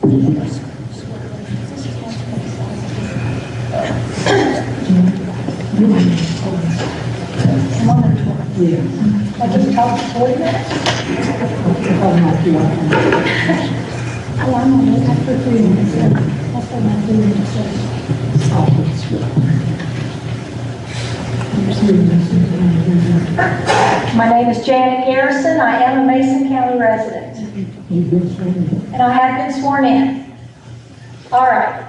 I just talked for 40 minutes. Oh, I'm going to look at for 3 minutes. That's what my 3 minutes is. My name is Janet Garrison. I am a Mason County resident. And I have been sworn in. All right.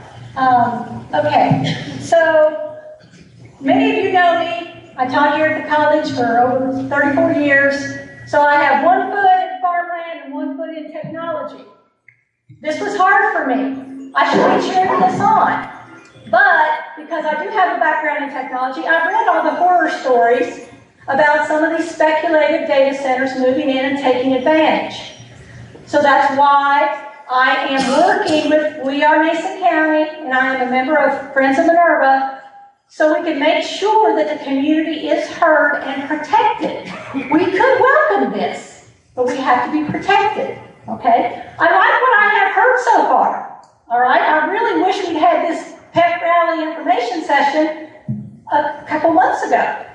Okay. So, many of you know me. I taught here at the college for over 34 years. So I have 1 foot in farmland and 1 foot in technology. This was hard for me. I should be cheering this on. But because I do have a background in technology, I've read all the horror stories about some of these speculative data centers moving in and taking advantage. So that's why I am working with We Are Mason County, and I am a member of Friends of Minerva, so we can make sure that the community is heard and protected. We could welcome this, but we have to be protected, okay? I like what I have heard so far, all right? I really wish we'd had this pep rally information session a couple months ago.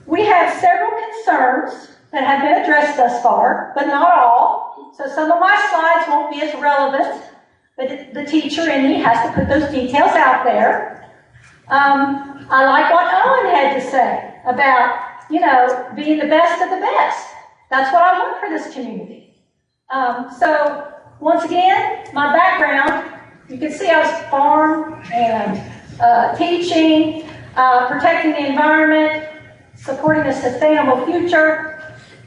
We have several concerns that have been addressed thus far, but not all. So some of my slides won't be as relevant, but the teacher in me has to put those details out there. I like what Owen had to say about, being the best of the best. That's what I want for this community. So once again, my background, you can see I was farm and teaching, protecting the environment, supporting a sustainable future,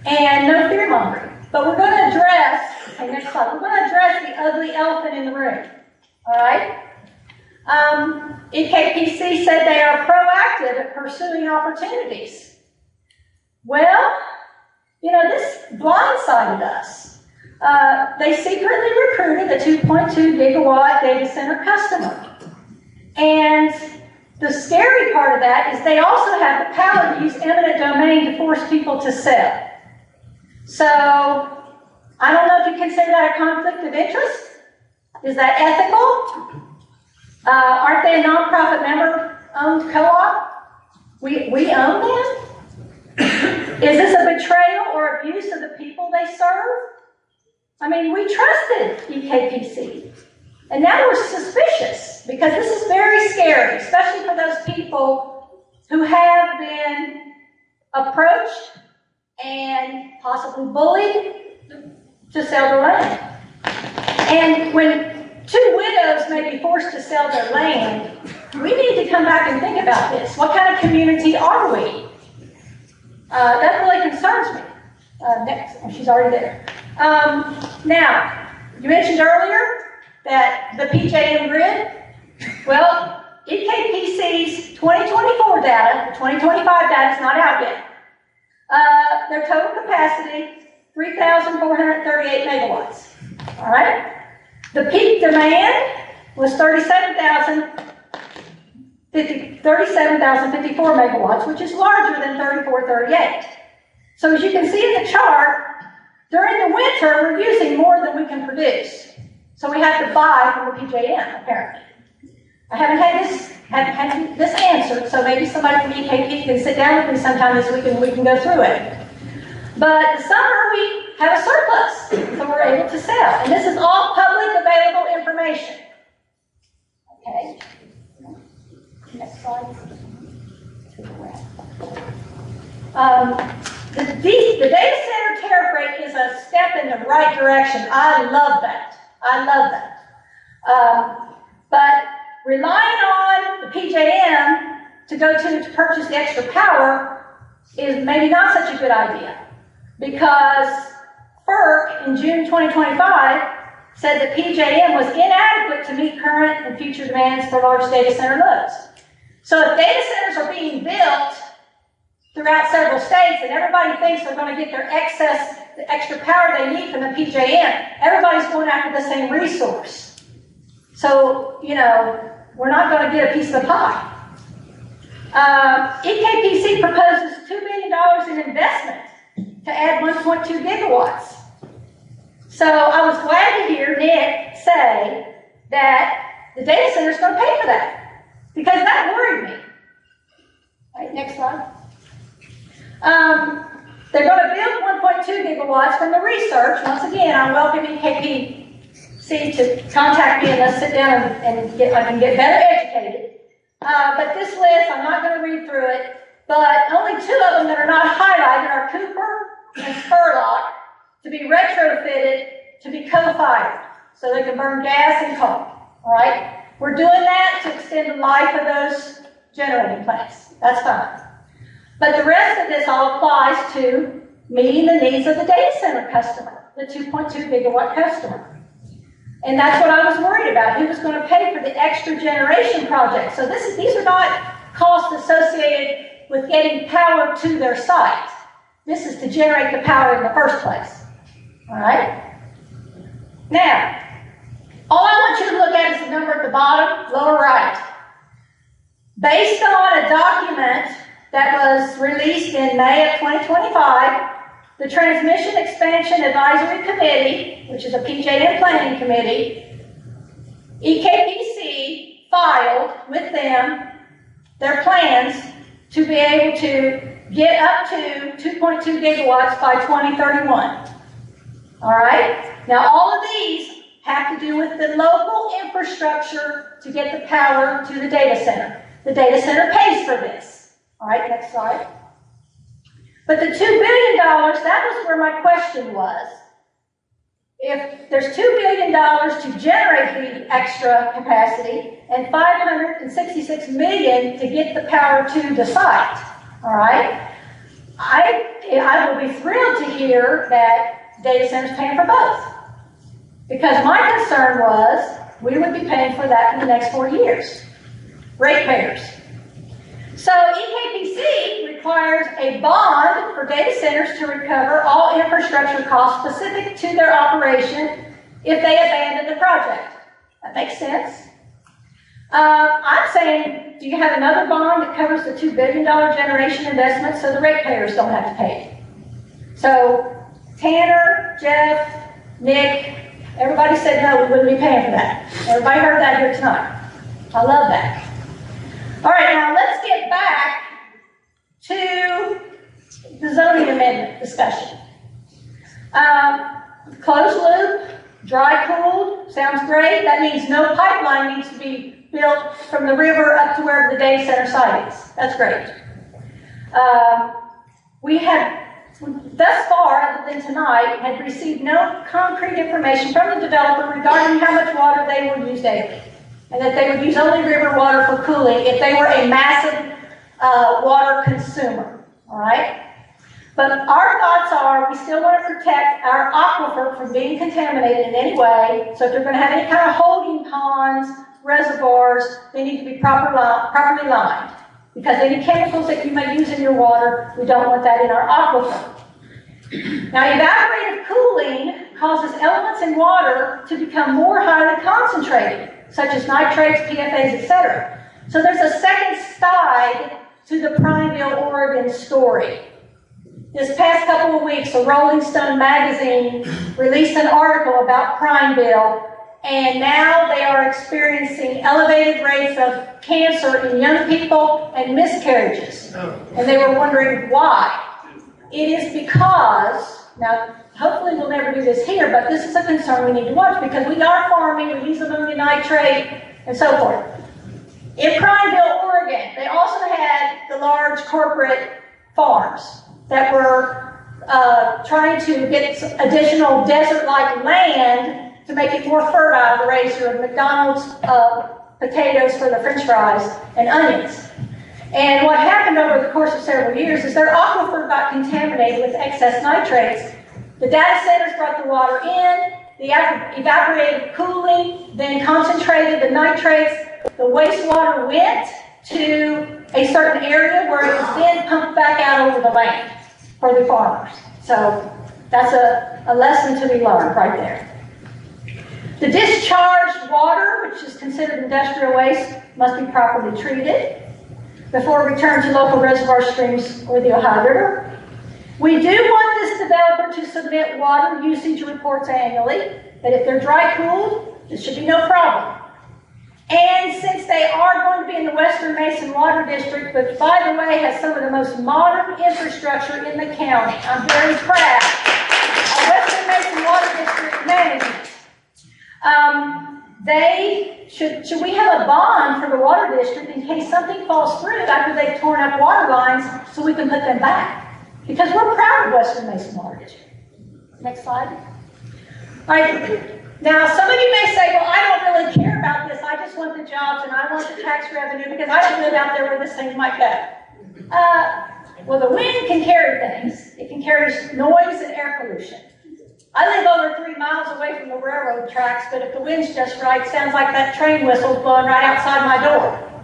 and no fear-mongering. But we're going to address, okay, next slide, we're going to address the ugly elephant in the room, all right? EKPC said they are proactive at pursuing opportunities. Well, this blindsided us. They secretly recruited a 2.2 gigawatt data center customer. And the scary part of that is they also have the power to use eminent domain to force people to sell. So, I don't know if you consider that a conflict of interest. Is that ethical? Aren't they a nonprofit member-owned co-op? We own them? Is this a betrayal or abuse of the people they serve? I mean, we trusted EKPC. And now we're suspicious because this is very scary, especially for those people who have been approached and possibly bullied to sell their land. And when 2 widows may be forced to sell their land, we need to come back and think about this. What kind of community are we? That really concerns me. Next, she's already there. Now, you mentioned earlier that the PJM grid, well, EKPC's 2024 data, the 2025 data is not out yet. Their total capacity, 3,438 megawatts. All right? The peak demand was 37,054 megawatts, which is larger than 3438. So as you can see in the chart, during the winter, we're using more than we can produce. So we have to buy from the PJM, apparently. I haven't had this answered, so maybe somebody from EKP can sit down with me sometime this week and we can go through it. But the summer, we have a surplus, so we're able to sell. And this is all public available information. Okay. Next slide. The data center tariff rate is a step in the right direction. I love that. I love that. But relying on the PJM to go to purchase the extra power is maybe not such a good idea. Because FERC in June 2025 said that PJM was inadequate to meet current and future demands for large data center loads. So if data centers are being built throughout several states and everybody thinks they're going to get their the extra power they need from the PJM, everybody's going after the same resource. So, we're not going to get a piece of the pie. EKPC proposes $2 billion in investment to add 1.2 gigawatts. So I was glad to hear Nick say that the data center is going to pay for that, because that worried me. Right, next slide. They're going to build 1.2 gigawatts from the research. Once again, I'm welcoming KPC to contact me and let's sit down and I can get better educated. But this list, I'm not going to read through it, but only 2 of them that are not highlighted are Cooper and Spurlock, to be retrofitted to be co-fired, so they can burn gas and coal. All right? We're doing that to extend the life of those generating plants. That's fine. But the rest of this all applies to meeting the needs of the data center customer, the 2.2 gigawatt customer. And that's what I was worried about. Who was going to pay for the extra generation projects? So these are not costs associated with getting power to their site. This is to generate the power in the first place. All right? Now, all I want you to look at is the number at the bottom, lower right. Based on a document that was released in May of 2025, the Transmission Expansion Advisory Committee, which is a PJM planning committee, EKPC filed with them their plans to be able to get up to 2.2 gigawatts by 2031. All right? Now, all of these have to do with the local infrastructure to get the power to the data center. The data center pays for this. All right, next slide. But the $2 billion, that was where my question was. If there's $2 billion to generate the extra capacity and $566 million to get the power to the site, all right, I will be thrilled to hear that data centers paying for both. Because my concern was we would be paying for that in the next 4 years. Ratepayers. So EKPC requires a bond for data centers to recover all infrastructure costs specific to their operation if they abandon the project. That makes sense. I'm saying, do you have another bond that covers the $2 billion generation investment so the ratepayers don't have to pay it? So Tanner, Jeff, Nick, everybody said no, we wouldn't be paying for that. Everybody heard that here tonight. I love that. All right, now let's get back to the zoning amendment discussion. Closed loop, dry cooled, sounds great. That means no pipeline needs to be built from the river up to wherever the data center site is. That's great. We have, thus far, other than tonight, had received no concrete information from the developer regarding how much water they will use daily, and that they would use only river water for cooling if they were a massive water consumer, all right? But our thoughts are we still want to protect our aquifer from being contaminated in any way, so if they're going to have any kind of holding ponds, reservoirs, they need to be properly lined, because any chemicals that you may use in your water, we don't want that in our aquifer. Now, evaporative cooling causes elements in water to become more highly concentrated, such as nitrates, PFAs, etc. So there's a second side to the Prineville, Oregon story. This past couple of weeks, the Rolling Stone magazine released an article about Prineville, and now they are experiencing elevated rates of cancer in young people and miscarriages. And they were wondering why. It is because, now hopefully we'll never do this here, but this is a concern we need to watch because we are farming, we use ammonium nitrate, and so forth. In Prineville, Oregon, they also had the large corporate farms that were trying to get additional desert-like land to make it more fertile to raise your McDonald's potatoes for the French fries and onions. And what happened over the course of several years is their aquifer got contaminated with excess nitrates. The data centers brought the water in, the evaporative cooling then concentrated the nitrates, the wastewater went to a certain area where it was then pumped back out over the land for the farmers. So that's a lesson to be learned right there. The discharged water, which is considered industrial waste, must be properly treated before returned to local reservoir streams or the Ohio River. We do want this developer to submit water usage reports annually, but if they're dry-cooled, this should be no problem. And since they are going to be in the Western Mason Water District, which, by the way, has some of the most modern infrastructure in the county, I'm very proud of Western Mason Water District management. Should we have a bond for the water district in case something falls through after they've torn up water lines so we can put them back? Because we're proud of Western Mason Water District. Next slide. All right. Now, some of you may say, well, I don't really care about this. I just want the jobs and I want the tax revenue because I don't live out there where this thing might go. Well, the wind can carry things. It can carry noise and air pollution. I live over 3 miles away from the railroad tracks, but if the wind's just right, it sounds like that train whistle's blowing right outside my door.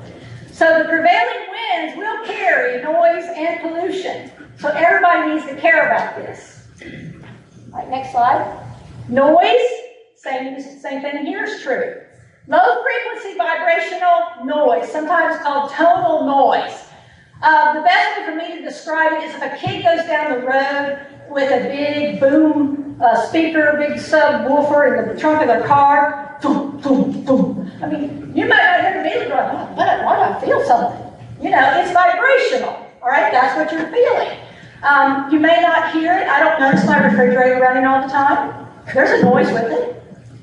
So the prevailing winds will carry noise and pollution. So everybody needs to care about this. All right, next slide. Noise. Same thing here is true. Low frequency vibrational noise, sometimes called tonal noise. The best way for me to describe it is if a kid goes down the road with a big boom speaker, big subwoofer in the trunk of their car, boom, boom, boom. I mean, you might not hear the music going, oh, why do I feel something? You know, it's vibrational, all right? That's what you're feeling. You may not hear it. I don't notice my refrigerator running all the time. There's a noise with it.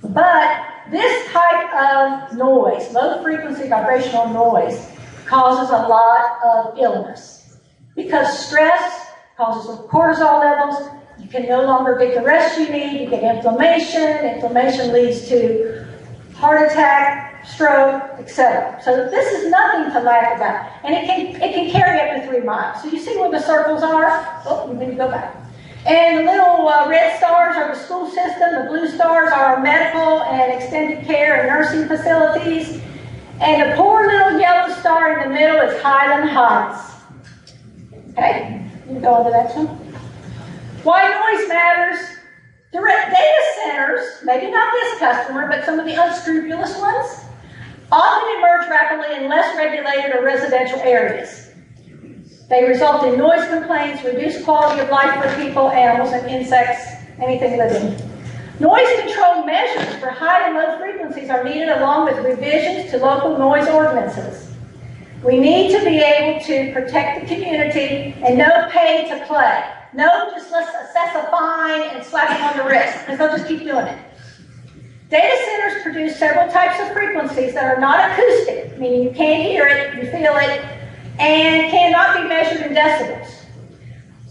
But this type of noise, low frequency vibrational noise, causes a lot of illness. Because stress causes cortisol levels, you can no longer get the rest you need, you get inflammation, inflammation leads to heart attack, stroke, etc. So this is nothing to laugh about. And it can carry up to 3 miles. So you see where the circles are? Oh, you need to go back. And the little red stars are the school system, the blue stars are our medical and extended care and nursing facilities, and the poor little yellow star in the middle is Highland Heights. Okay, you can go on to the next one. Why noise matters? Direct data centers, maybe not this customer, but some of the unscrupulous ones, often emerge rapidly in less regulated or residential areas. They result in noise complaints, reduced quality of life for people, animals, and insects, anything living. Noise control measures for high and low frequencies are needed along with revisions to local noise ordinances. We need to be able to protect the community and no pay to play. No, just let's assess a fine and slap them on the wrist, because they'll just keep doing it. Data centers produce several types of frequencies that are not acoustic, meaning you can't hear it, you feel it, and cannot be measured in decibels.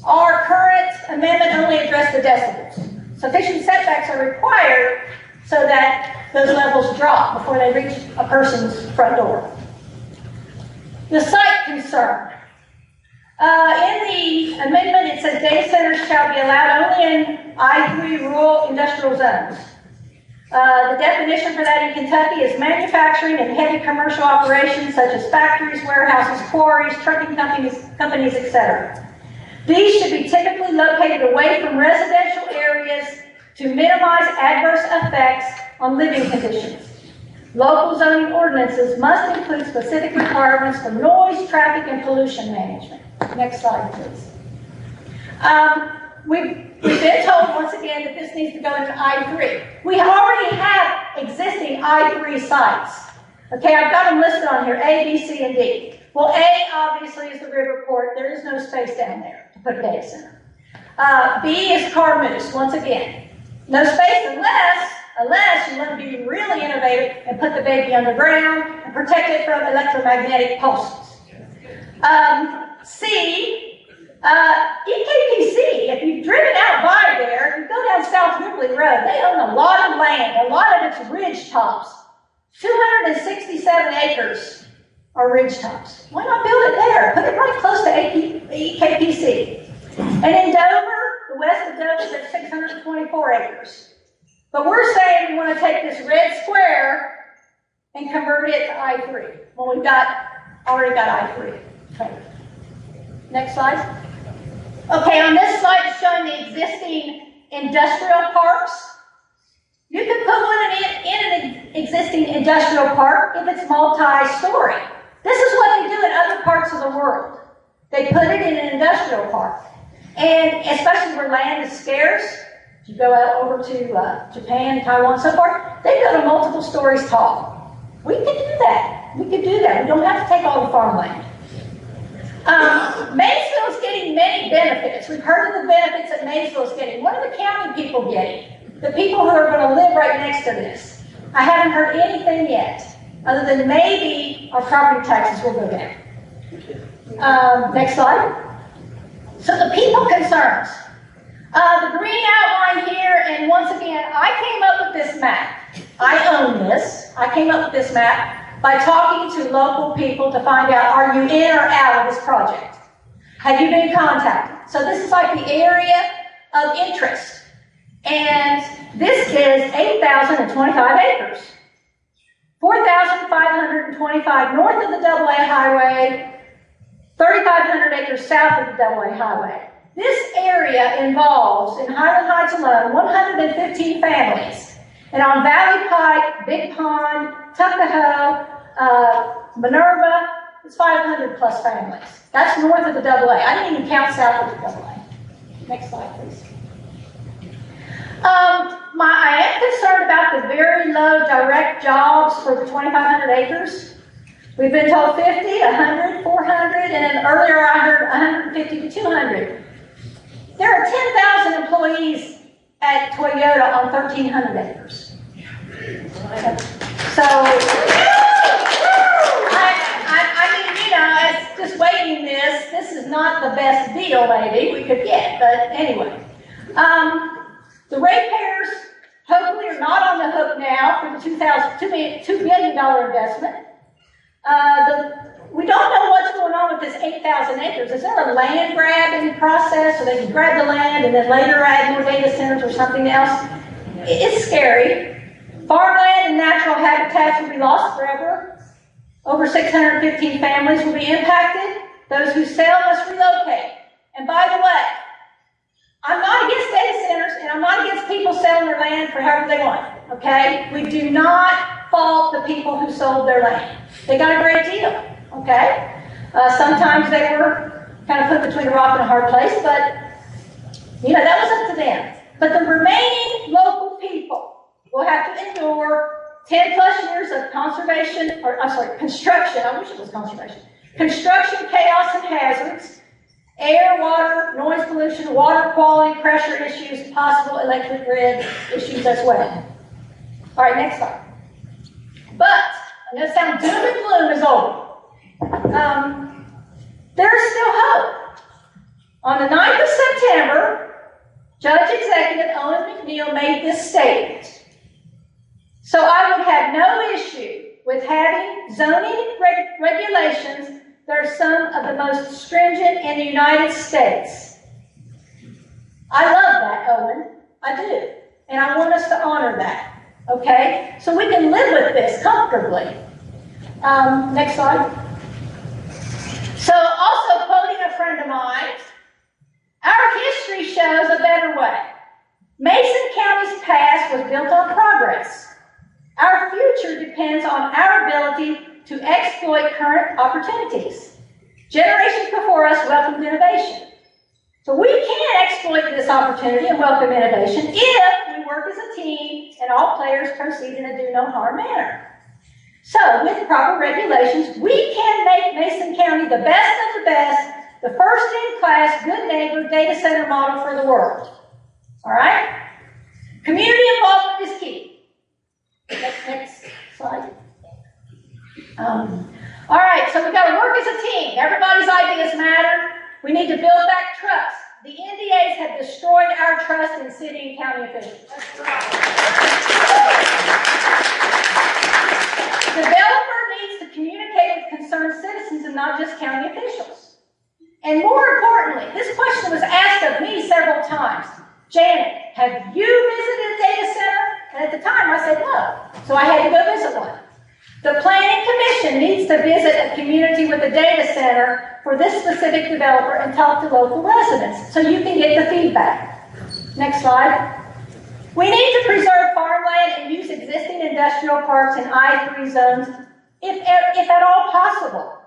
Our current amendment only addressed the decibels. Sufficient setbacks are required so that those levels drop before they reach a person's front door. The site concern. In the amendment, it says data centers shall be allowed only in I3 rural industrial zones. The definition for that in Kentucky is manufacturing and heavy commercial operations such as factories, warehouses, quarries, trucking companies, etc. These should be typically located away from residential areas to minimize adverse effects on living conditions. Local zoning ordinances must include specific requirements for noise, traffic, and pollution management. Next slide, please. We've been told once again that this needs to go into I3. We already have existing I3 sites. Okay, I've got them listed on here, A, B, C, and D. Well, A obviously is the river port. There is no space down there to put a data center. B is Carmoose, once again. No space unless you want to be really innovative and put the baby underground and protect it from electromagnetic pulses. C, EKPC, if you've driven out by there, you go down South Ripley Road, they own a lot of land, a lot of it's ridge tops. 267 acres are ridge tops. Why not build it there? Put it right close to EKPC. And in Dover, the west of Dover, there's 624 acres. But we're saying we want to take this red square and convert it to I3. Well, we've already got I3. Okay. Next slide. Okay, on this slide it's showing the existing industrial parks. You could put one in an existing industrial park if it's multi-story. This is what they do in other parts of the world. They put it in an industrial park. And especially where land is scarce, if you go out over to Japan, Taiwan, and so forth, they build a multiple stories tall. We could do that. We could do that. We don't have to take all the farmland. Maysville is getting many benefits. We've heard of the benefits that Maysville is getting. What are the county people getting? The people who are going to live right next to this. I haven't heard anything yet, other than maybe our property taxes will go down. Next slide. So the people concerns. The green outline here, and once again, I came up with this map. I own this. I came up with this map by talking to local people to find out, are you in or out of this project? Have you been contacted? So this is like the area of interest. And this is 8,025 acres. 4,525 north of the AA highway, 3,500 acres south of the AA highway. This area involves, in Highland Heights alone, 115 families. And on Valley Pike, Big Pond, Tuckahoe, Minerva, it's 500 plus families. That's north of the AA. I didn't even count south of the AA. Next slide, please. I am concerned about the very low direct jobs for the 2,500 acres. We've been told 50, 100, 400, and then earlier I heard 150 to 200. There are 10,000 employees at Toyota on 1,300 acres. So, I mean, you know, as just waiting this is not the best deal maybe we could get, but anyway. The ratepayers hopefully are not on the hook now for the $2 billion investment. We don't know what's going on with this 8,000 acres. Is there a land grab in the process so they can grab the land and then later add more data centers or something else? It's scary. Farmland and natural habitats will be lost forever. Over 615 families will be impacted. Those who sell must relocate. And by the way, I'm not against data centers, and I'm not against people selling their land for however they want, okay? We do not fault the people who sold their land. They got a great deal, okay? Sometimes they were kind of put between a rock and a hard place, but, you know, that was up to them. But the remaining local people will have to endure 10 plus years of construction, I wish it was conservation, construction, chaos, and hazards, air, water, noise pollution, water quality, pressure issues, possible electric grid issues as well. All right, next slide. But, I'm going to sound doom and gloom is over. There is still hope. On the 9th of September, Judge Executive Owen McNeil made this statement. So I would have no issue with having zoning regulations that are some of the most stringent in the United States. I love that, Owen. I do. And I want us to honor that. Okay? So we can live with this comfortably. Next slide. So also quoting a friend of mine, our history shows a better way. Mason County's past was built on progress. Our future depends on our ability to exploit current opportunities. Generations before us welcomed innovation. So we can exploit this opportunity and welcome innovation if we work as a team and all players proceed in a do-no-harm manner. So with proper regulations, we can make Mason County the best of the best, the first-in-class, good neighbor data center model for the world. All right? Community involvement is key. Next slide. All right, so we've got to work as a team. Everybody's ideas matter. We need to build back trust. The NDAs have destroyed our trust in city and county officials. That's right. Developer needs to communicate with concerned citizens and not just county officials. And more importantly, this question was asked of me several times. Janet, have you visited a data center? And at the time I said no, so I had to go visit one. The Planning Commission needs to visit a community with a data center for this specific developer and talk to local residents so you can get the feedback. Next slide. We need to preserve farmland and use existing industrial parks in I-3 zones if at all possible.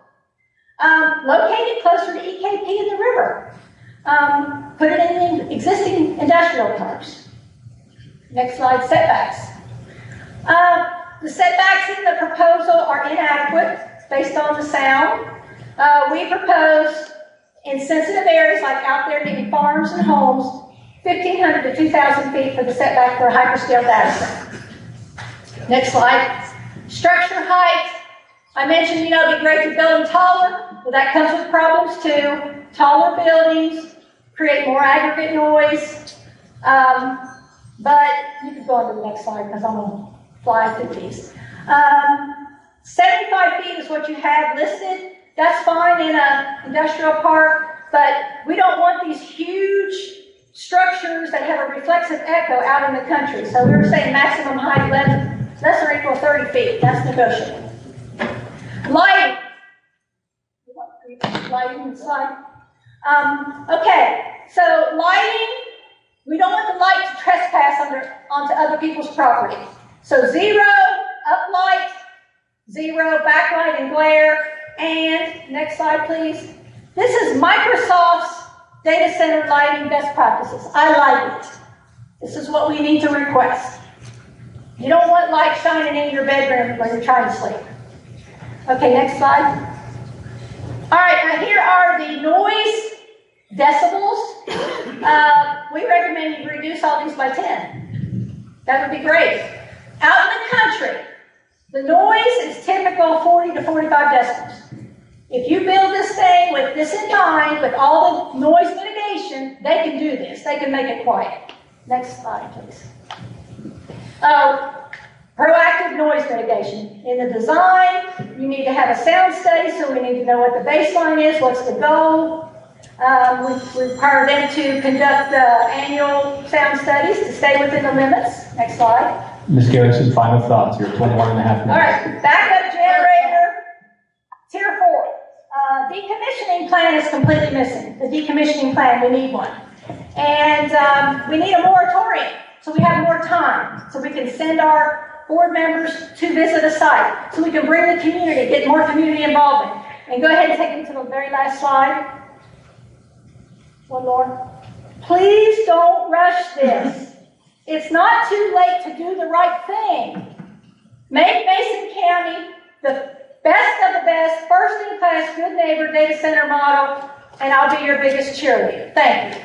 Located closer to EKP and the river. Put it in the existing industrial parks. Next slide, setbacks. The setbacks in the proposal are inadequate based on the sound. We propose in sensitive areas like out there near farms and homes, 1,500 to 2,000 feet for the setback for a hyperscale data center. Next slide. Structure height. I mentioned, it'd be great to build them taller, but that comes with problems too. Taller buildings create more aggregate noise. But you can go on to the next slide because I'm going to fly through these. 75 feet is what you have listed. That's fine in an industrial park, but we don't want these huge structures that have a reflexive echo out in the country. So we were saying maximum height less or equal 30 feet. That's negotiable. Lighting. Lighting slide. Okay, so lighting, we don't want the light to trespass onto other people's property. So 0 uplight, 0 backlight and glare, and next slide please. This is Microsoft's data center lighting best practices. I like it. This is what we need to request. You don't want light shining in your bedroom when you're trying to sleep. Okay, next slide. All right, now here are the noise decibels. We recommend you reduce all these by 10. That would be great. Out in the country, the noise is typical 40 to 45 decibels. If you build this thing with this in mind, with all the noise mitigation, they can do this. They can make it quiet. Next slide, please. Proactive noise mitigation. In the design, you need to have a sound study, so we need to know what the baseline is, what's the goal. We require them to conduct annual sound studies to stay within the limits. Next slide. Ms. Garrison, final thoughts. You're 21 and a half minutes. All right, backup generator, tier 4. Decommissioning plan is completely missing. The decommissioning plan, we need one. And we need a moratorium, so we have more time, so we can send our board members to visit a site, so we can bring the community, get more community involvement. And go ahead and take me to the very last slide. One more. Please don't rush this. It's not too late to do the right thing. Make Mason County the best of the best, first in class, good neighbor data center model, and I'll be your biggest cheerleader. Thank you.